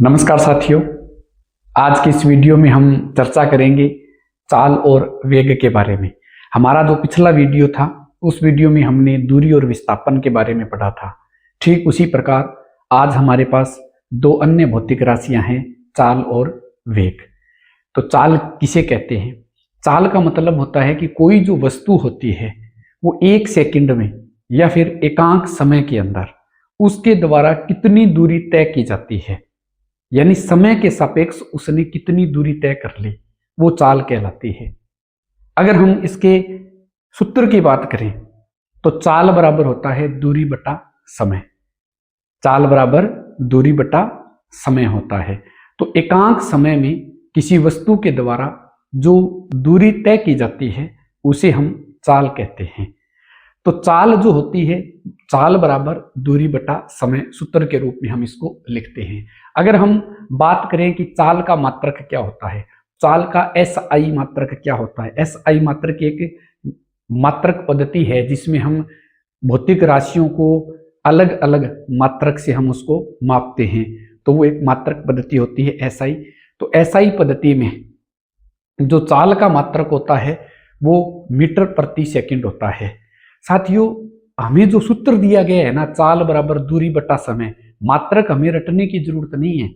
नमस्कार साथियों, आज के इस वीडियो में हम चर्चा करेंगे चाल और वेग के बारे में। हमारा जो पिछला वीडियो था उस वीडियो में हमने दूरी और विस्थापन के बारे में पढ़ा था। ठीक उसी प्रकार आज हमारे पास दो अन्य भौतिक राशियां हैं, चाल और वेग। तो चाल किसे कहते हैं? चाल का मतलब होता है कि कोई जो वस्तु होती है वो एक सेकंड में या फिर एकांक समय के अंदर उसके द्वारा कितनी दूरी तय की जाती है, यानी समय के सापेक्ष उसने कितनी दूरी तय कर ली, वो चाल कहलाती है। अगर हम इसके सूत्र की बात करें तो चाल बराबर होता है दूरी बटा समय। चाल बराबर दूरी बटा समय होता है। तो एकांक समय में किसी वस्तु के द्वारा जो दूरी तय की जाती है उसे हम चाल कहते हैं। तो चाल जो होती है, चाल बराबर दूरी बटा समय सूत्र के रूप में हम इसको लिखते हैं। अगर हम बात करें कि चाल का मात्रक क्या होता है, चाल का SI मात्रक क्या होता है? SI मात्रक एक मात्रक पद्धति है जिसमें हम भौतिक राशियों को अलग अलग मात्रक से हम उसको मापते हैं। तो वो एक मात्रक पद्धति होती है SI। तो SI पद्धति में जो चाल का मात्रक होता है वो मीटर प्रति सेकंड होता है। साथियों, हमें जो सूत्र दिया गया है ना, चाल बराबर दूरी बटा समय, मात्रक हमें रटने की जरूरत नहीं है।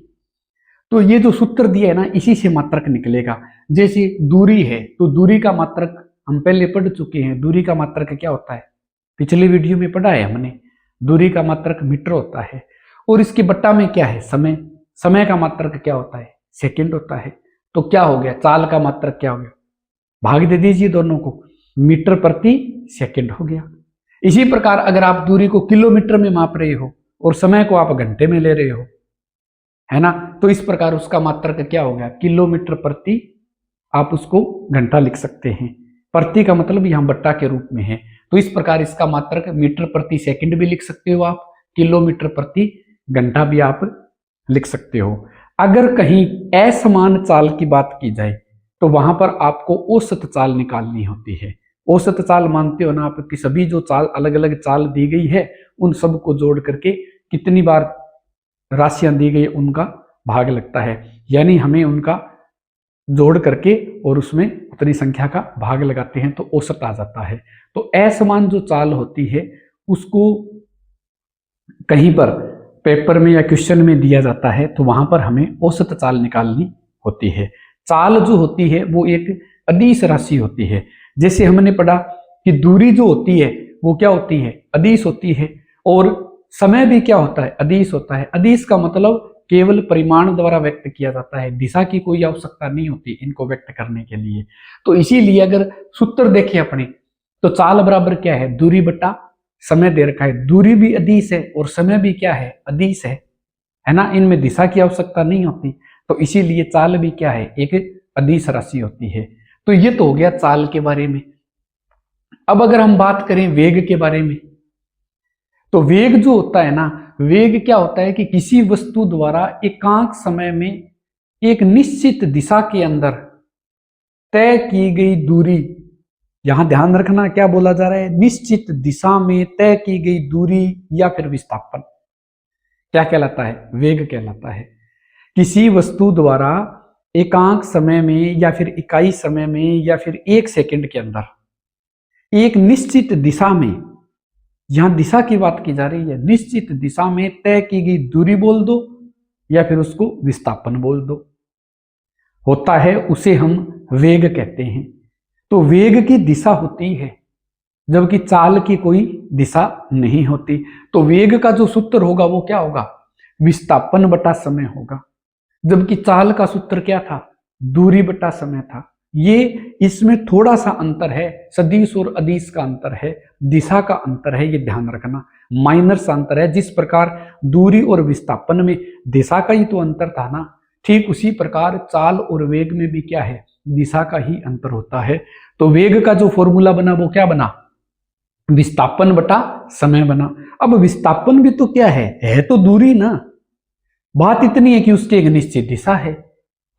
तो ये जो सूत्र दिया है ना, इसी से मात्रक निकलेगा। जैसे दूरी है तो दूरी का मात्रक हम पहले पढ़ चुके हैं। दूरी का मात्रक क्या होता है? पिछले वीडियो में पढ़ा है हमने। दूरी का मात्रक मीटर होता है और इसके बट्टा में क्या है? समय। समय का मात्रक क्या होता है? सेकंड होता है। तो क्या हो गया? चाल का मात्रक क्या हो गया? भाग दे दीजिए दोनों को, मीटर प्रति सेकंड हो गया। इसी प्रकार अगर आप दूरी को किलोमीटर में माप रहे हो और समय को आप घंटे में ले रहे हो, है ना, तो इस प्रकार उसका मात्रक क्या हो गया? किलोमीटर प्रति, आप उसको घंटा लिख सकते हैं। प्रति का मतलब यहां बट्टा के रूप में है। तो इस प्रकार इसका मात्रक मीटर प्रति सेकंड भी लिख सकते हो आप, किलोमीटर प्रति घंटा भी आप लिख सकते हो। अगर कहीं असमान चाल की बात की जाए तो वहां पर आपको औसत चाल निकालनी होती है। औसत चाल मानते हो ना आप, कि सभी जो चाल अलग अलग चाल दी गई है उन सब को जोड़ करके कितनी बार राशियां दी गई उनका भाग लगता है, यानी हमें उनका जोड़ करके और उसमें उतनी संख्या का भाग लगाते हैं तो औसत आ जाता है। तो असमान जो चाल होती है उसको कहीं पर पेपर में या क्वेश्चन में दिया जाता है तो वहां पर हमें औसत चाल निकालनी होती है। चाल जो होती है वो एक अदिश राशि होती है। जैसे हमने पढ़ा कि दूरी जो होती है वो क्या होती है? अदिश होती है। और समय भी क्या होता है? अदिश होता है। अदिश का मतलब केवल परिमाण द्वारा व्यक्त किया जाता है, दिशा की कोई आवश्यकता नहीं होती इनको व्यक्त करने के लिए। तो इसीलिए अगर सूत्र देखें अपने, तो चाल बराबर क्या है? दूरी बटा समय दे रखा है। दूरी भी अदिश है और समय भी क्या है? अदिश है ना, इनमें दिशा की आवश्यकता नहीं होती। तो इसीलिए चाल भी क्या है? एक अदिश राशि होती है। तो ये तो हो गया चाल के बारे में। अब अगर हम बात करें वेग के बारे में, तो वेग जो होता है ना, वेग क्या होता है कि किसी वस्तु द्वारा एकांक समय में एक निश्चित दिशा के अंदर तय की गई दूरी, यहां ध्यान रखना क्या बोला जा रहा है? निश्चित दिशा में तय की गई दूरी या फिर विस्थापन क्या कहलाता है? वेग कहलाता है। किसी वस्तु द्वारा एकांक समय में या फिर इकाई समय में या फिर एक सेकंड के अंदर एक निश्चित दिशा में, यहां दिशा की बात की जा रही है, निश्चित दिशा में तय की गई दूरी बोल दो या फिर उसको विस्थापन बोल दो, होता है उसे हम वेग कहते हैं। तो वेग की दिशा होती है जबकि चाल की कोई दिशा नहीं होती। तो वेग का जो सूत्र होगा वो क्या होगा? विस्थापन बटा समय होगा। जबकि चाल का सूत्र क्या था? दूरी बटा समय था। ये इसमें थोड़ा सा अंतर है, सदिश और अदिश का अंतर है, दिशा का अंतर है, ये ध्यान रखना, माइनर सा अंतर है। जिस प्रकार दूरी और विस्थापन में दिशा का ही तो अंतर था ना, ठीक उसी प्रकार चाल और वेग में भी क्या है? दिशा का ही अंतर होता है। तो वेग का जो फॉर्मूला बना वो क्या बना? विस्थापन बटा समय बना। अब विस्थापन भी तो क्या है तो दूरी ना। बात इतनी है कि उसकी एक निश्चित दिशा है।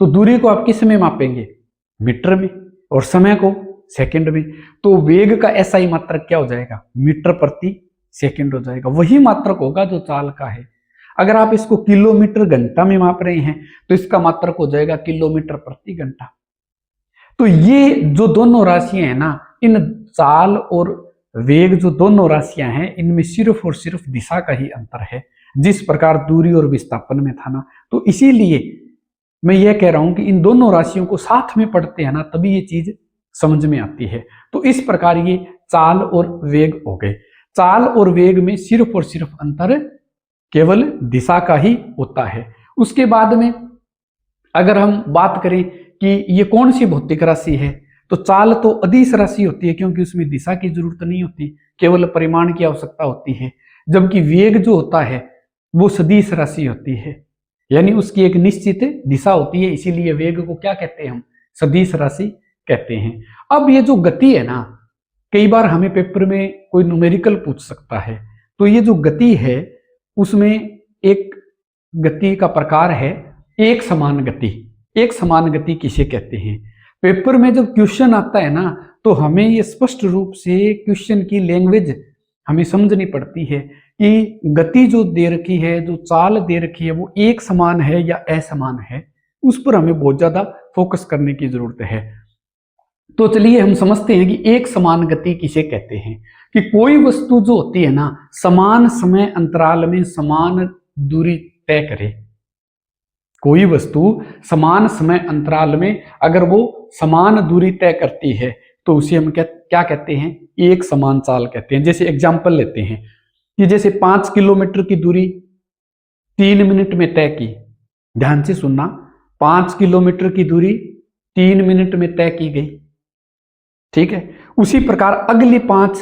तो दूरी को आप किस में मापेंगे? मीटर में, और समय को सेकंड में। तो वेग का SI मात्रक क्या हो जाएगा? मीटर प्रति सेकंड हो जाएगा। वही मात्रक होगा जो चाल का है। अगर आप इसको किलोमीटर घंटा में माप रहे हैं तो इसका मात्रक हो जाएगा किलोमीटर प्रति घंटा। तो ये जो दोनों राशियां हैं ना, इन चाल और वेग जो दोनों राशियां हैं, इनमें सिर्फ और सिर्फ दिशा का ही अंतर है, जिस प्रकार दूरी और विस्थापन में था ना। तो इसीलिए मैं ये कह रहा हूं कि इन दोनों राशियों को साथ में पढ़ते हैं ना, तभी ये चीज समझ में आती है। तो इस प्रकार ये चाल और वेग हो गए। चाल और वेग में सिर्फ और सिर्फ अंतर केवल दिशा का ही होता है। उसके बाद में अगर हम बात करें कि ये कौन सी भौतिक राशि है, तो चाल तो अदिश राशि होती है, क्योंकि उसमें दिशा की जरूरत नहीं होती, केवल परिमाण की आवश्यकता होती है। जबकि वेग जो होता है वो सदिश राशि होती है, यानी उसकी एक निश्चित दिशा होती है, इसीलिए वेग को क्या कहते हैं हम, सदिश राशि कहते हैं। अब ये जो गति है ना, कई बार हमें पेपर में कोई न्यूमेरिकल पूछ सकता है। तो ये जो गति है उसमें एक गति का प्रकार है एक समान गति। एक समान गति किसे कहते हैं? पेपर में जब क्वेश्चन आता है ना, तो हमें ये स्पष्ट रूप से क्वेश्चन की लैंग्वेज हमें समझनी पड़ती है कि गति जो दे रखी है, जो चाल दे रखी है, वो एक समान है या असमान है। उस पर हमें बहुत ज्यादा फोकस करने की जरूरत है। तो चलिए हम समझते हैं कि एक समान गति किसे कहते हैं। कि कोई वस्तु जो होती है ना, समान समय अंतराल में समान दूरी तय करे। कोई वस्तु समान समय अंतराल में अगर वो समान दूरी तय करती है तो उसे हम क्या कहते हैं, एक समान चाल कहते हैं। जैसे एग्जाम्पल लेते हैं कि जैसे 5 किलोमीटर की दूरी 3 मिनट में तय की। ध्यान से सुनना, 5 किलोमीटर की दूरी 3 मिनट में तय की गई, ठीक है। उसी प्रकार अगली 5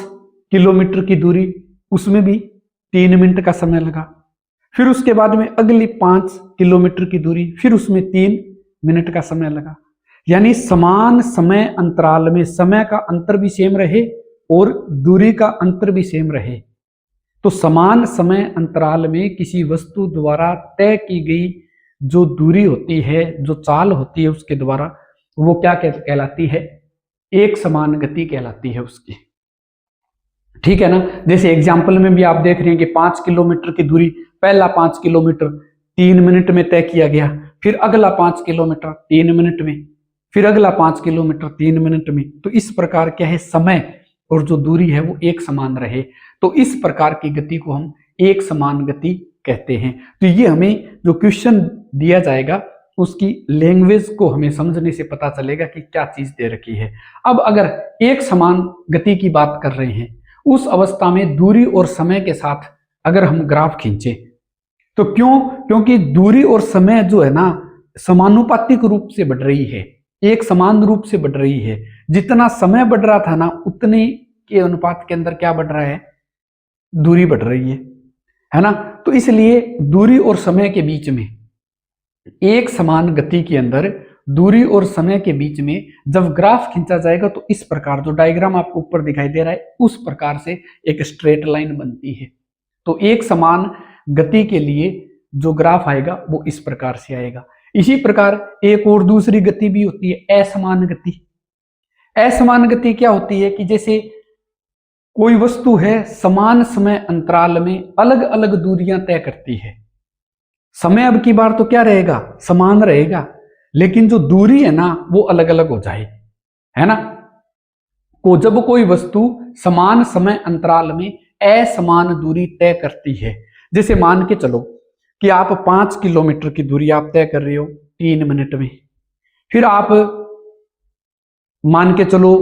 किलोमीटर की दूरी, उसमें भी 3 मिनट का समय लगा। फिर उसके बाद में अगली 5 किलोमीटर की दूरी, फिर उसमें 3 मिनट का समय लगा। यानी समान समय अंतराल में समय का अंतर भी सेम रहे और दूरी का अंतर भी सेम रहे। तो समान समय अंतराल में किसी वस्तु द्वारा तय की गई जो दूरी होती है, जो चाल होती है, उसके द्वारा वो क्या कहलाती है, एक समान गति कहलाती है उसकी, ठीक है ना। जैसे एग्जाम्पल में भी आप देख रहे हैं कि 5 किलोमीटर की दूरी, पहला 5 किलोमीटर 3 मिनट में तय किया गया, फिर अगला 5 किलोमीटर 3 मिनट में, फिर अगला 5 किलोमीटर 3 मिनट में। तो इस प्रकार क्या है, समय और जो दूरी है वो एक समान रहे। तो इस प्रकार की गति को हम एक समान गति कहते हैं। तो ये हमें जो क्वेश्चन दिया जाएगा उसकी लैंग्वेज को हमें समझने से पता चलेगा कि क्या चीज दे रखी है। अब अगर एक समान गति की बात कर रहे हैं, उस अवस्था में दूरी और समय के साथ अगर हम ग्राफ खींचे तो क्योंकि दूरी और समय जो है ना, समानुपातिक रूप से बढ़ रही है, एक समान रूप से बढ़ रही है। जितना समय बढ़ रहा था ना, उतने के अनुपात के अंदर क्या बढ़ रहा है, दूरी बढ़ रही है ना। तो इसलिए दूरी और समय के बीच में, एक समान गति के अंदर दूरी और समय के बीच में जब ग्राफ खींचा जाएगा तो इस प्रकार, जो डायग्राम आपको ऊपर दिखाई दे रहा है, उस प्रकार से एक स्ट्रेट लाइन बनती है। तो एक समान गति के लिए जो ग्राफ आएगा वो इस प्रकार से आएगा। इसी प्रकार एक और दूसरी गति भी होती है, असमान गति। असमान गति क्या होती है कि जैसे कोई वस्तु है, समान समय अंतराल में अलग अलग दूरियां तय करती है। समय अब की बार तो क्या रहेगा, समान रहेगा, लेकिन जो दूरी है ना वो अलग अलग हो जाए, है ना। को जब कोई वस्तु समान समय अंतराल में असमान दूरी तय करती है, जैसे मान के चलो कि आप 5 किलोमीटर की दूरी आप तय कर रहे हो 3 मिनट में, फिर आप मान के चलो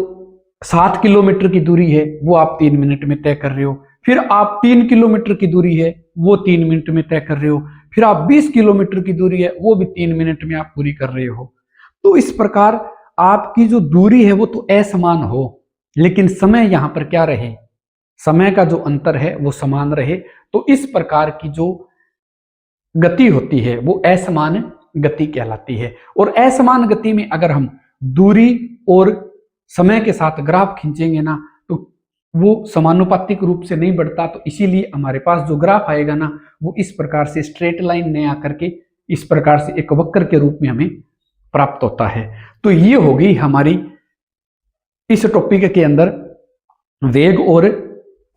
7 किलोमीटर की दूरी है वो आप 3 मिनट में तय कर रहे हो, फिर आप 3 किलोमीटर की दूरी है वो 3 मिनट में तय कर रहे हो, फिर आप 20 किलोमीटर की दूरी है वो भी 3 मिनट में आप पूरी कर रहे हो। तो इस प्रकार आपकी जो दूरी है वो तो असमान हो, लेकिन समय यहां पर क्या रहे, समय का जो अंतर है वो समान रहे। तो इस प्रकार की जो गति होती है वो असमान गति कहलाती है। और असमान गति में अगर हम दूरी और समय के साथ ग्राफ खींचेंगे ना तो वो समानुपातिक रूप से नहीं बढ़ता। तो इसीलिए हमारे पास जो ग्राफ आएगा ना वो इस प्रकार से स्ट्रेट लाइन नहीं आकर के इस प्रकार से एक वक्र के रूप में हमें प्राप्त होता है। तो ये होगी हमारी इस टॉपिक के अंदर वेग और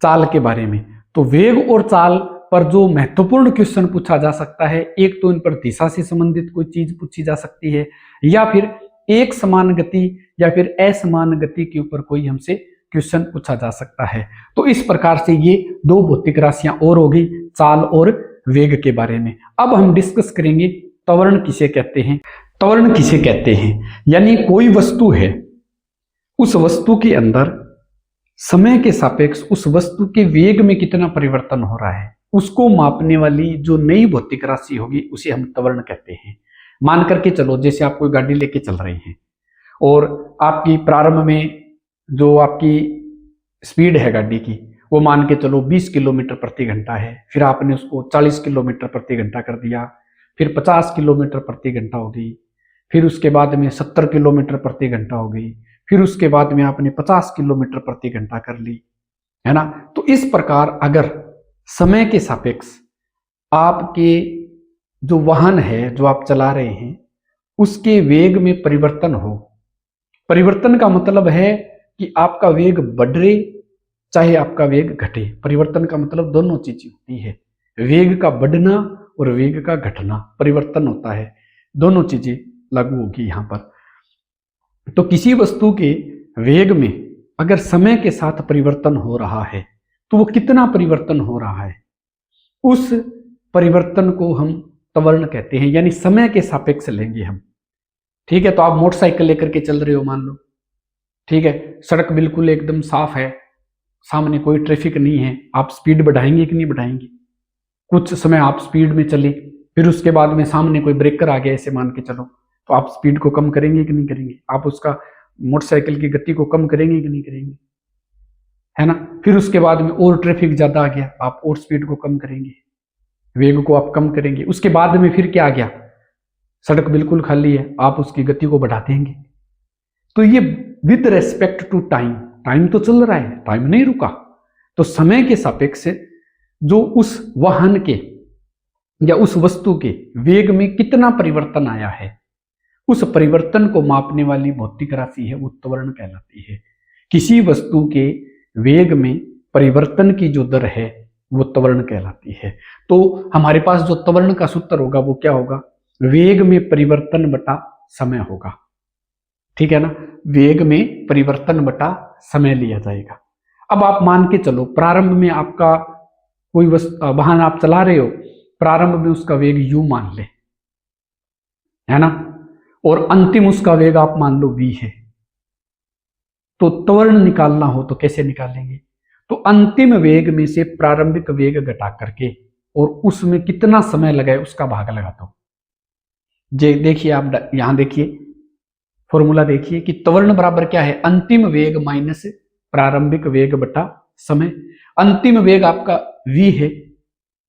चाल के बारे में। तो वेग और चाल पर जो महत्वपूर्ण क्वेश्चन पूछा जा सकता है, एक तो इन पर दिशा से संबंधित कोई चीज पूछी जा सकती है, या फिर एक समान गति या फिर असमान गति के ऊपर कोई हमसे क्वेश्चन पूछा जा सकता है। तो इस प्रकार से ये दो भौतिक राशियां और हो गई, चाल और वेग के बारे में। अब हम डिस्कस करेंगे त्वरण किसे कहते हैं। त्वरण किसे कहते हैं, यानी कोई वस्तु है, उस वस्तु के अंदर समय के सापेक्ष उस वस्तु के वेग में कितना परिवर्तन हो रहा है, उसको मापने वाली जो नई भौतिक राशि होगी उसे हम त्वरण कहते हैं। मान करके चलो, जैसे आप कोई गाड़ी लेके चल रहे हैं और आपकी प्रारंभ में जो आपकी स्पीड है गाड़ी की, वो मान के चलो 20 किलोमीटर प्रति घंटा है, फिर आपने उसको 40 किलोमीटर प्रति घंटा कर दिया, फिर 50 किलोमीटर प्रति घंटा हो गई, फिर उसके बाद में 70 किलोमीटर प्रति घंटा हो गई, फिर उसके बाद में आपने 50 किलोमीटर प्रति घंटा कर ली, है ना। तो इस प्रकार अगर समय के सापेक्ष आपके जो वाहन है जो आप चला रहे हैं उसके वेग में परिवर्तन हो, परिवर्तन का मतलब है कि आपका वेग बढ़ रहे चाहे आपका वेग घटे, परिवर्तन का मतलब दोनों चीजें होती है, वेग का बढ़ना और वेग का घटना परिवर्तन होता है, दोनों चीजें लागू होगी यहां पर। तो किसी वस्तु के वेग में अगर समय के साथ परिवर्तन हो रहा है तो वो कितना परिवर्तन हो रहा है, उस परिवर्तन को हम त्वरण कहते हैं, यानी समय के सापेक्ष लेंगे हम। ठीक है, तो आप मोटरसाइकिल लेकर के चल रहे हो मान लो, ठीक है, सड़क बिल्कुल एकदम साफ है, सामने कोई ट्रैफिक नहीं है, आप स्पीड बढ़ाएंगे कि नहीं बढ़ाएंगे। कुछ समय आप स्पीड में चले, फिर उसके बाद में सामने कोई ब्रेकर आ गया ऐसे मान के चलो, तो आप स्पीड को कम करेंगे कि नहीं करेंगे, आप उसका मोटरसाइकिल की गति को कम करेंगे कि नहीं करेंगे, है ना। फिर उसके बाद में और ट्रैफिक ज्यादा आ गया, आप और स्पीड को कम करेंगे, वेग को आप कम करेंगे। उसके बाद में फिर क्या आ गया, सड़क बिल्कुल खाली है, आप उसकी गति को बढ़ा देंगे। तो ये with respect to time, time तो चल रहा है, टाइम नहीं रुका, तो समय के सापेक्ष जो उस वाहन के या उस वस्तु के वेग में कितना परिवर्तन आया है, उस परिवर्तन को मापने वाली भौतिक राशि है वो त्वरण कहलाती है। किसी वस्तु के वेग में परिवर्तन की जो दर है वो त्वरण कहलाती है। तो हमारे पास जो त्वरण का सूत्र होगा वो क्या होगा, वेग में परिवर्तन बटा समय होगा, ठीक है ना, वेग में परिवर्तन बटा समय लिया जाएगा। अब आप मान के चलो प्रारंभ में आपका कोई वाहन आप चला रहे हो, प्रारंभ में उसका वेग u मान ले, है ना, और अंतिम उसका वेग आप मान लो v है। तो त्वरण निकालना हो तो कैसे निकालेंगे, तो अंतिम वेग में से प्रारंभिक वेग घटा करके और उसमें कितना समय लगा उसका भाग लगा दो। जे देखिए आप यहां देखिए फॉर्मूला देखिए कि त्वरण बराबर क्या है, अंतिम वेग माइनस प्रारंभिक वेग बटा समय। अंतिम वेग आपका v है,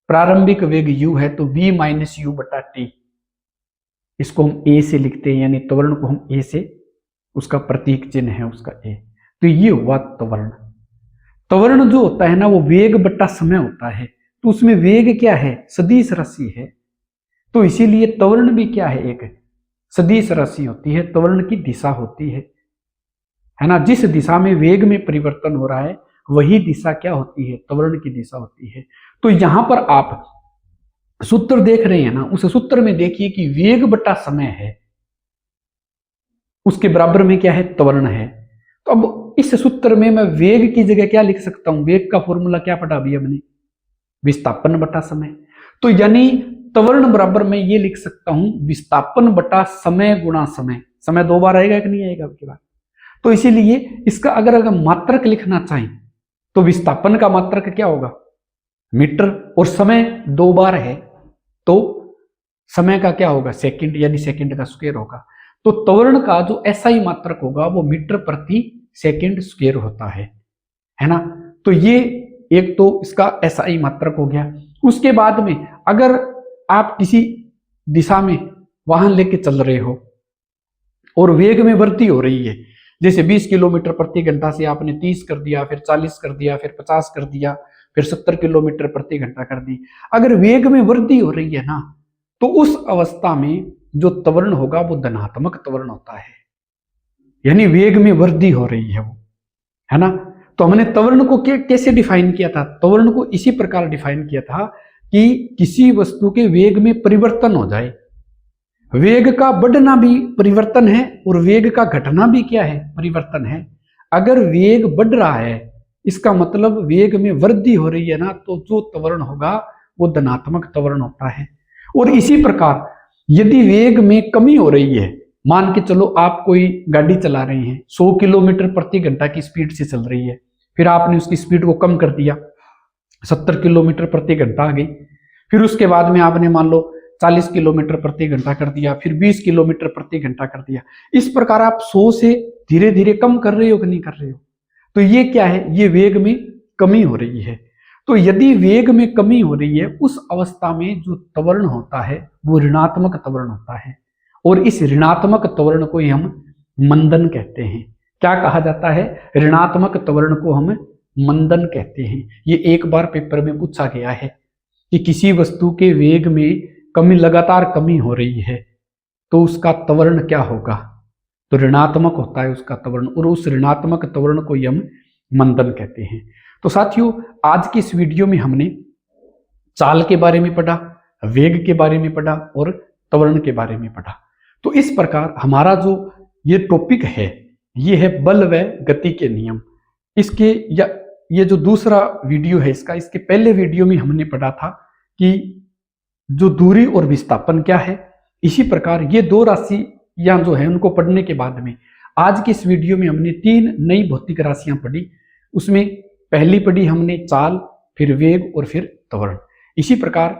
प्रारंभिक वेग u है, तो v माइनस यू बटा टी, इसको हम a से लिखते हैं, यानी त्वरण को हम a से, उसका प्रतीक चिन्ह है उसका a। तो ये हुआ त्वरण। त्वरण जो होता है ना वो वेग बटा समय होता है, तो उसमें वेग क्या है, सदिश राशि है, तो इसीलिए त्वरण भी क्या है, एक सदिश राशि होती है, त्वरण की दिशा होती है ना। जिस दिशा में वेग में परिवर्तन हो रहा है वही दिशा क्या होती है, त्वरण की दिशा होती है। तो यहां पर आप सूत्र देख रहे हैं ना, उस सूत्र में देखिए कि वेग बटा समय है, उसके बराबर में क्या है, त्वरण है। तो अब इस सूत्र में मैं वेग की जगह क्या लिख सकता हूं, वेग का फॉर्मूला क्या पढ़ा अभी हमने, विस्थापन बटा समय। तो यानी त्वरण बराबर मैं ये लिख सकता हूं विस्थापन बटा समय गुणा समय। समय दो बार आएगा कि नहीं आएगा आपके पास, तो इसीलिए इसका अगर मात्रक लिखना चाहें तो विस्थापन का मात्रक क्या होगा, मीटर, और समय दो बार है तो समय का क्या होगा, सेकंड, यानी सेकंड का स्क्वायर होगा। तो त्वरण का जो एसआई मात्रक होगा वो मीटर प्रति सेकंड स्क्वायर होता है ना। तो ये एक तो इसका एसआई मात्रक हो गया। उसके बाद में अगर आप किसी दिशा में वाहन लेके चल रहे हो और वेग में वृद्धि हो रही है, जैसे 20 किलोमीटर प्रति घंटा से आपने 30 कर दिया, फिर 40 कर दिया, फिर 50 कर दिया, फिर 70 किलोमीटर प्रति घंटा कर दी, अगर वेग में वृद्धि हो रही है ना, तो उस अवस्था में जो त्वरण होगा वो धनात्मक त्वरण होता है, यानी वेग में वृद्धि हो रही है वो, है ना। तो हमने त्वरण को कैसे डिफाइन किया था, त्वरण को इसी प्रकार डिफाइन किया था कि किसी वस्तु के वेग में परिवर्तन हो जाए। वेग का बढ़ना भी परिवर्तन है और वेग का घटना भी क्या है, परिवर्तन है। अगर वेग बढ़ रहा है इसका मतलब वेग में वृद्धि हो रही है ना, तो जो त्वरण होगा वो धनात्मक त्वरण होता है। और इसी प्रकार यदि वेग में कमी हो रही है, मान के चलो आप कोई गाड़ी चला रहे हैं, 100 किलोमीटर प्रति घंटा की स्पीड से चल रही है, फिर आपने उसकी स्पीड को कम कर दिया, 70 किलोमीटर प्रति घंटा आ गई, फिर उसके बाद में आपने मान लो 40 किलोमीटर प्रति घंटा कर दिया, फिर 20 किलोमीटर प्रति घंटा कर दिया। इस प्रकार आप 100 से धीरे धीरे कम कर रहे हो कि नहीं कर रहे हो, तो ये क्या है, ये वेग में कमी हो रही है। तो यदि वेग में कमी हो रही है उस अवस्था में जो त्वरण होता है वो ऋणात्मक त्वरण होता है, और इस ऋणात्मक त्वरण को ही हम मंदन कहते हैं। क्या कहा जाता है, ऋणात्मक त्वरण को हम मंदन कहते हैं। ये एक बार पेपर में पूछा गया है कि किसी वस्तु के वेग में कमी, लगातार कमी हो रही है तो उसका त्वरण क्या होगा, तो ऋणात्मक होता है उसका त्वरण, और उस ऋणात्मक त्वरण को हम मंदन कहते हैं। तो साथियों, आज की इस वीडियो में हमने चाल के बारे में पढ़ा, वेग के बारे में पढ़ा और त्वरण के बारे में पढ़ा। तो इस प्रकार हमारा जो ये टॉपिक है ये है बल व गति के नियम। इसके या ये जो दूसरा वीडियो है इसका, इसके पहले वीडियो में हमने पढ़ा था कि जो दूरी और विस्थापन क्या है। इसी प्रकार ये दो राशियां जो है उनको पढ़ने के बाद में आज की इस वीडियो में हमने 3 नई भौतिक राशियां पढ़ी। उसमें पहली पढ़ी हमने चाल, फिर वेग और फिर त्वरण। इसी प्रकार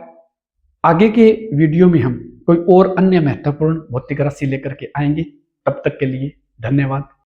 आगे के वीडियो में हम कोई और अन्य महत्वपूर्ण भौतिक राशि लेकर के आएंगे। तब तक के लिए धन्यवाद।